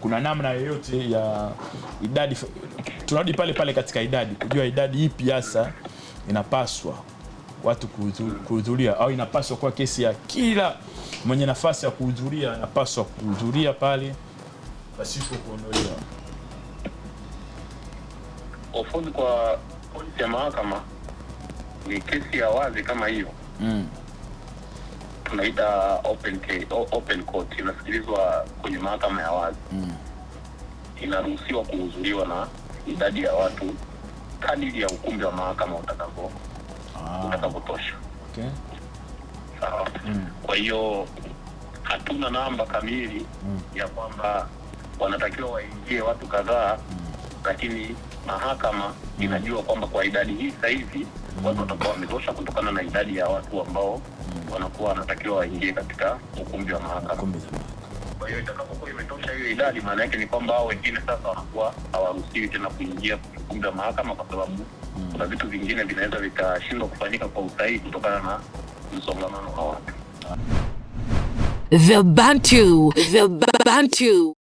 Kuna namna yoyote ya idadi, tunarudi pale pale katika idadi, kujua idadi ipi hasa inapaswa watu kuhudhuria, au inapaswa kwa kesi ya kila mwenye nafasi ya kuhudhuria anapaswa kuhudhuria pale pasipo kuondolewa. Ofudi kwa polisi ya mahakama ni kesi ya wazi kama hiyo. Tunaita open court, inasikilizwa kwenye mahakama ya wazi. Inaruhusiwa kuhudhuriwa na idadi ya watu kadiri ya ukumbi wa mahakama utakapotosha. Okay. Sawa. Kwa hiyo hatuna namba kamili ya kwamba wanatakiwa waingie watu kadhaa, lakini mahakama inajua kwamba kwa idadi hii sasa hivi watu watakuwa wametosha kutokana na idadi ya watu ambao wanakuwa wanatakiwa waingie katika ukumbi wa mahakama. Kwa hiyo itakapokuwa imetosha hiyo idadi, maana yake ni kwamba hao wengine sasa wanakuwa hawaruhusiwi tena kuingia ukumbi wa mahakama, kwa sababu kuna vitu vingine vinaweza vikashindwa kufanyika kwa usahihi kutokana na msongamano wa watu. The Bantu.